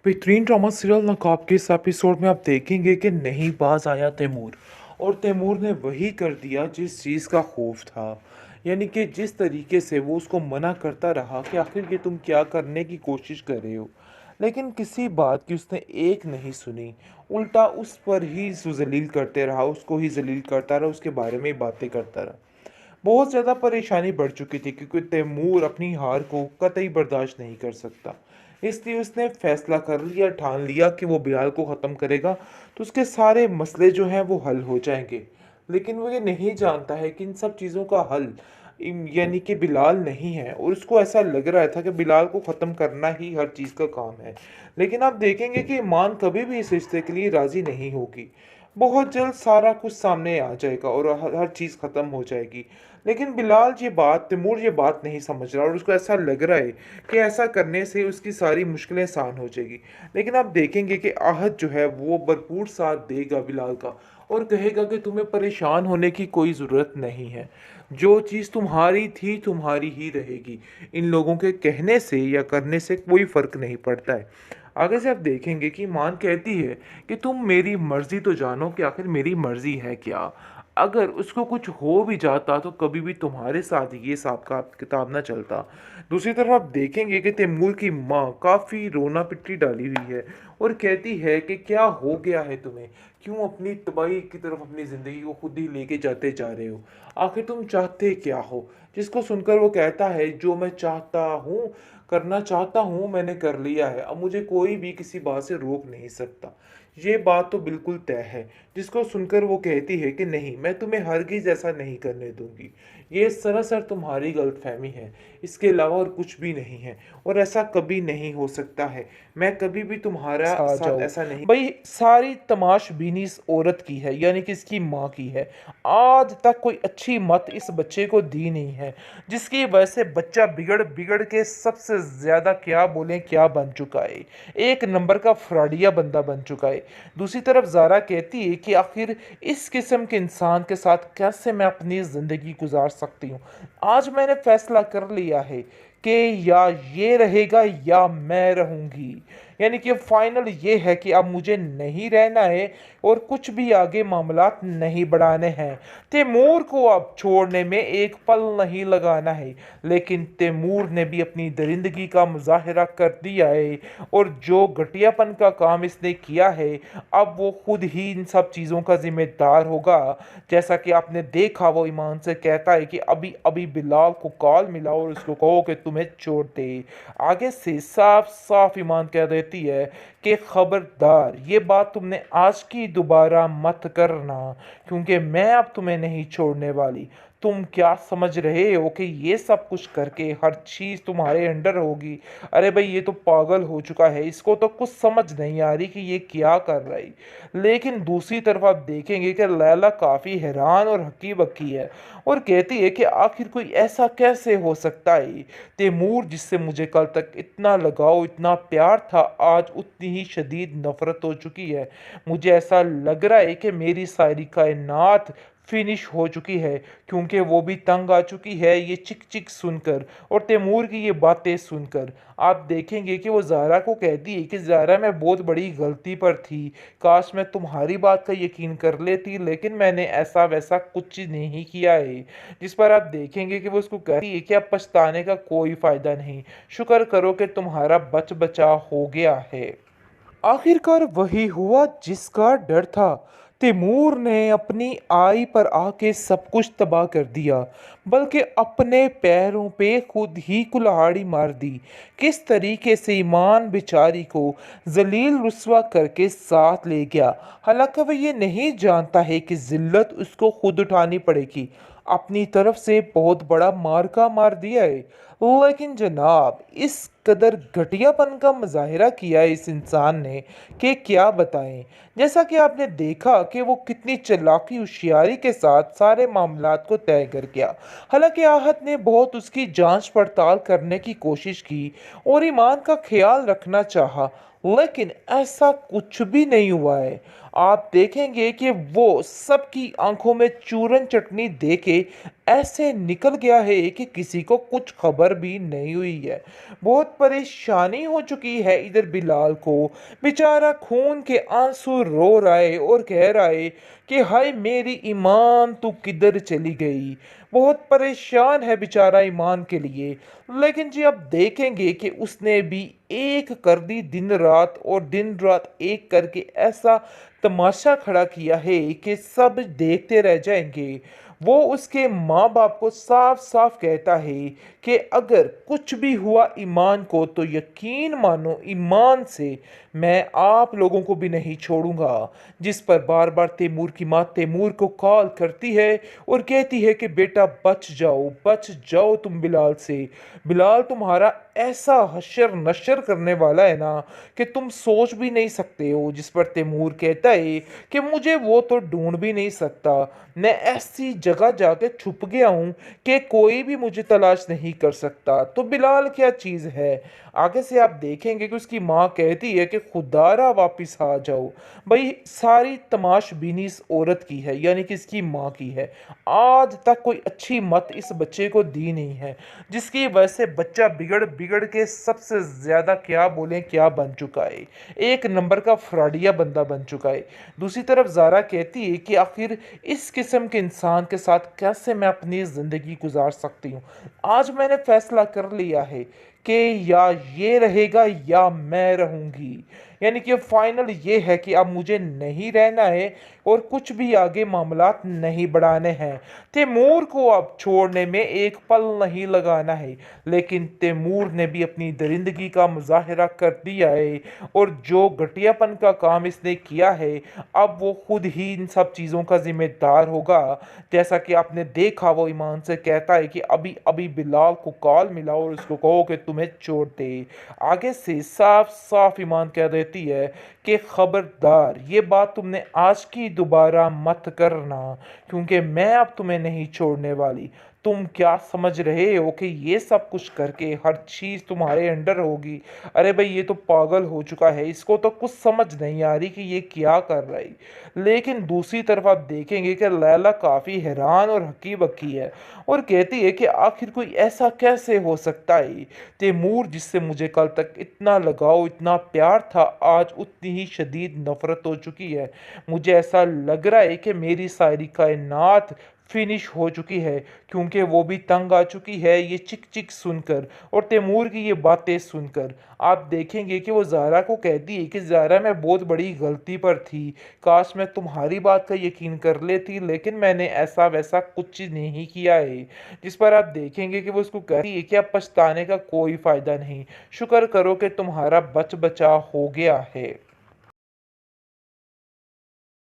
बेहतरीन drama serial नकाब के इस एपिसोड में आप देखेंगे कि नहीं बाज आया तैमूर। और तैमूर ने वही कर दिया जिस चीज़ का खौफ था। यानी कि जिस तरीके से वो उसको मना करता रहा कि आखिर ये तुम क्या करने की कोशिश कर रहे हो, लेकिन किसी बात की उसने एक नहीं सुनी। उल्टा उस पर ही जलील करते रहा, उसको ही जलील करता रहा, उसके बारे में ही बातें करता रहा। बहुत ज़्यादा परेशानी बढ़ चुकी थी क्योंकि तैमूर अपनी हार को कतई बर्दाश्त नहीं कर सकता। इसलिए उसने फैसला कर लिया, ठान लिया कि वो बिलाल को ख़त्म करेगा तो उसके सारे मसले जो हैं वो हल हो जाएंगे। लेकिन वो ये नहीं जानता है कि इन सब चीज़ों का हल यानी कि बिलाल नहीं है, और उसको ऐसा लग रहा था कि बिलाल को ख़त्म करना ही हर चीज़ का काम है। लेकिन आप देखेंगे कि ईमान कभी भी इस रिश्ते के लिए राज़ी नहीं होगी। बहुत जल्द सारा कुछ सामने आ जाएगा और हर चीज़ ख़त्म हो जाएगी। लेकिन बिलाल ये बात, तैमूर ये बात नहीं समझ रहा, और उसको ऐसा लग रहा है कि ऐसा करने से उसकी सारी मुश्किलें आसान हो जाएगी। लेकिन आप देखेंगे कि आहत जो है वो भरपूर साथ देगा बिलाल का, और कहेगा कि तुम्हें परेशान होने की कोई ज़रूरत नहीं है। जो चीज़ तुम्हारी थी तुम्हारी ही रहेगी। इन लोगों के कहने से या करने से कोई फ़र्क नहीं पड़ता है। आगे से आप देखेंगे कि मान कहती है कि तुम मेरी मर्ज़ी तो जानो कि आखिर मेरी मर्ज़ी है क्या। अगर उसको कुछ हो भी जाता तो कभी भी तुम्हारे साथ ये हिसाब का किताब ना चलता। दूसरी तरफ आप देखेंगे कि तैमूर की माँ काफ़ी रोना पिट्टी डाली हुई है, और कहती है कि क्या हो गया है तुम्हें, क्यों अपनी तबाही की तरफ अपनी ज़िंदगी को खुद ही लेके जाते जा रहे हो, आखिर तुम चाहते क्या हो। जिसको सुनकर वो कहता है जो मैं चाहता हूँ, करना चाहता हूँ मैंने कर लिया है, अब मुझे कोई भी किसी बात से रोक नहीं सकता। ये बात तो बिल्कुल तय है। जिसको सुनकर वो कहती है कि नहीं, मैं तुम्हें हरगिज़ ऐसा नहीं करने दूंगी। ये सरासर तुम्हारी गलतफहमी है, इसके अलावा और कुछ भी नहीं है, और ऐसा कभी नहीं हो सकता है। मैं कभी भी तुम्हारा आ साथ जाओ ऐसा नहीं। भाई। सारी तमाशबीनी इस औरत की है, यानी कि इसकी माँ की है। आज तक कोई अच्छी मत इस बच्चे को दी नहीं है, जिसकी वजह से बच्चा बिगड़ बिगड़ के सबसे ज्यादा क्या बोलें क्या बन चुका है। एक नंबर का फ्रॉडिया बंदा बन चुका है। दूसरी तरफ जारा कहती है कि आखिर इस किस्म के इंसान के साथ कैसे मैं अपनी जिंदगी गुजार सकती हूँ। आज मैंने फैसला कर लिया है कि या ये रहेगा या मैं रहूंगी। यानी कि फाइनल ये है कि अब मुझे नहीं रहना है और कुछ भी आगे मामलात नहीं बढ़ाने हैं। तैमूर को अब छोड़ने में एक पल नहीं लगाना है। लेकिन तैमूर ने भी अपनी दरिंदगी का मुजाहरा कर दिया है, और जो घटियापन का काम इसने किया है अब वो खुद ही इन सब चीज़ों का जिम्मेदार होगा। जैसा कि आपने देखा वो ईमान से कहता है कि अभी अभी बिलाल को कॉल मिला और उसको कहो कि तुम्हें छोड़ दे। आगे से साफ साफ ईमान कह देती है कि खबरदार ये बात तुमने आज की दोबारा मत करना, क्योंकि मैं अब तुम्हें नहीं छोड़ने वाली। तुम क्या समझ रहे हो कि ये सब कुछ करके हर चीज तुम्हारे अंडर होगी। अरे भाई ये तो पागल हो चुका है, इसको तो कुछ समझ नहीं आ रही कि ये क्या कर रहा है। लेकिन दूसरी तरफ आप देखेंगे कि लैला काफी हैरान और हक्की बक्की है, और कहती है कि आखिर कोई ऐसा कैसे हो सकता है। तैमूर जिससे मुझे कल तक इतना लगाव इतना प्यार था, आज उतनी ही शदीद नफरत हो चुकी है। मुझे ऐसा लग रहा है कि मेरी सारी कायनात फिनिश हो चुकी है, क्योंकि वो भी तंग आ चुकी है ये चिक चिक सुनकर और तैमूर की ये बातें सुनकर। आप देखेंगे कि वो ज़ारा को कहती है कि ज़ारा मैं बहुत बड़ी गलती पर थी, काश मैं तुम्हारी बात का यकीन कर लेती, लेकिन मैंने ऐसा वैसा कुछ नहीं किया है। जिस पर आप देखेंगे कि वो उसको कहती है कि अब पछताने का कोई फायदा नहीं, शुक्र करो कि तुम्हारा बच बचा हो गया है। आखिरकार वही हुआ जिसका डर था। तैमूर ने अपनी आई पर आके सब कुछ तबाह कर दिया, बल्कि अपने पैरों पे खुद ही कुल्हाड़ी मार दी। किस तरीके से ईमान बेचारी को जलील रुस्वा करके साथ ले गया। हालांकि वह ये नहीं जानता है कि जिल्लत उसको खुद उठानी पड़ेगी। अपनी तरफ से बहुत बड़ा मार्का मार दिया है, लेकिन जनाब इस कदर घटियापन का मुजाहिरा किया है इस इंसान ने कि क्या बताएं। जैसा कि आपने देखा कि वो कितनी चालाकी होशियारी के साथ सारे मामलात को तय कर गया। हालांकि आहत ने बहुत उसकी जांच पड़ताल करने की कोशिश की और ईमान का ख्याल रखना चाहा, लेकिन ऐसा कुछ भी नहीं हुआ है। आप देखेंगे कि वो सबकी आंखों में चूरन चटनी देके ऐसे निकल गया है कि किसी को कुछ खबर भी नहीं हुई है। बहुत परेशानी हो चुकी है इधर बिलाल को। बेचारा खून के आंसू रो रहा है और कह रहा है कि हाय मेरी ईमान तू किधर चली गई। बहुत परेशान है बेचारा ईमान के लिए। लेकिन जी आप देखेंगे कि उसने भी एक कर दी दिन रात, और दिन रात एक करके ऐसा तमाशा खड़ा किया है कि सब देखते रह जाएंगे। वो उसके माँ बाप को साफ साफ कहता है कि अगर कुछ भी हुआ ईमान को तो यकीन मानो ईमान से मैं आप लोगों को भी नहीं छोड़ूंगा। जिस पर बार बार तैमूर की माँ तैमूर को कॉल करती है और कहती है कि बेटा बच जाओ तुम बिलाल से। बिलाल तुम्हारा ऐसा हशर नशर करने वाला है ना कि तुम सोच भी नहीं सकते हो। जिस पर तैमूर कहता है कि मुझे वो तो ढूंढ भी नहीं सकता, मैं ऐसी जगह जाके छुप गया हूं कि कोई भी मुझे तलाश नहीं कर सकता। तो बिलाल क्या चीज़ है। आगे से आप देखेंगे कि उसकी माँ कहती है कि खुदारा वापिस आ जाओ। भाई सारी तमाशबीनी इस औरत की है, यानी कि इसकी माँ की है। आज तक कोई अच्छी मत इस बच्चे को दी नहीं है, जिसकी वजह से बच्चा बिगड़ बिगड़ के सबसे ज़्यादा क्या बोलें क्या बन चुका है। एक नंबर का फ्रॉडिया बंदा बन चुका है। दूसरी तरफ ज़ारा कहती है कि आखिर इस किस्म के इंसान के साथ कैसे मैं अपनी ज़िंदगी गुजार सकती हूँ। आज मैंने फैसला कर लिया है कि या ये रहेगा या मैं रहूँगी। यानी कि फाइनल ये है कि अब मुझे नहीं रहना है और कुछ भी आगे मामलात नहीं बढ़ाने हैं। तैमूर को अब छोड़ने में एक पल नहीं लगाना है। लेकिन तैमूर ने भी अपनी दरिंदगी का मुजाहरा कर दिया है, और जो घटियापन का काम इसने किया है अब वो खुद ही इन सब चीज़ों का जिम्मेदार होगा। जैसा कि आपने देखा वो ईमान से कहता है कि अभी अभी बिलाल को कॉल मिला और उसको कहो कि तुम्हें छोड़ दे। आगे से साफ साफ ईमान कह देती है कि खबरदार ये बात तुमने आज की दोबारा मत करना, क्योंकि मैं अब तुम्हें नहीं छोड़ने वाली। तुम क्या समझ रहे हो कि ये सब कुछ करके हर चीज़ तुम्हारे अंडर होगी। अरे भाई ये तो पागल हो चुका है, इसको तो कुछ समझ नहीं आ रही कि ये क्या कर रहा है। लेकिन दूसरी तरफ आप देखेंगे कि लैला काफ़ी हैरान और हकी बकी है और कहती है कि आखिर कोई ऐसा कैसे हो सकता है। तैमूर जिससे मुझे कल तक इतना लगाव इतना प्यार था, आज उतनी ही शदीद नफरत हो चुकी है। मुझे ऐसा लग रहा है कि मेरी सारी कायनात फिनिश हो चुकी है, क्योंकि वो भी तंग आ चुकी है ये चिक चिक सुनकर और तैमूर की ये बातें सुनकर। आप देखेंगे कि वो ज़ारा को कहती है कि ज़ारा मैं बहुत बड़ी गलती पर थी, काश मैं तुम्हारी बात का यकीन कर लेती, लेकिन मैंने ऐसा वैसा कुछ नहीं किया है। जिस पर आप देखेंगे कि वो उसको कहती है कि अब पछताने का कोई फ़ायदा नहीं, शुक्र करो कि तुम्हारा बच बचा हो गया है।